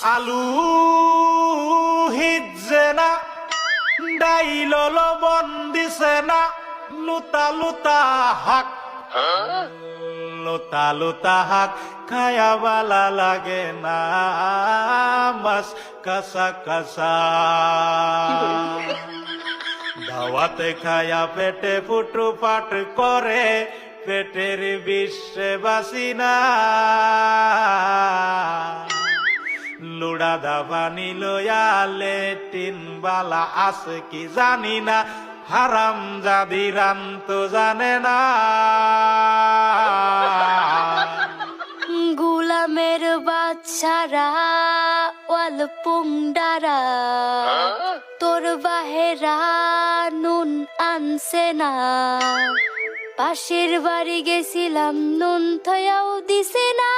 আলু হিজে না ডাইল লবণ দিছে না লুতা লুতা হাক লুতা লুতা হাক খায়া বালা লাগে না মাছ কাঁচা কাঁচা দাওয়াতে খায়া পেটে ফুটু পাট করে পেটের বিশ্বে বাসি না লুড়া দাবানি লয়ালে টিন বালা আছে কি জানি না হারাম জাদিরান তো জানে না গুলামের বাচ্চারা ওয়াল পুংডারা তোর বাহেরা নুন আনছে না পাশের বাড়ি গেছিলাম নুন থয়াও দিছে না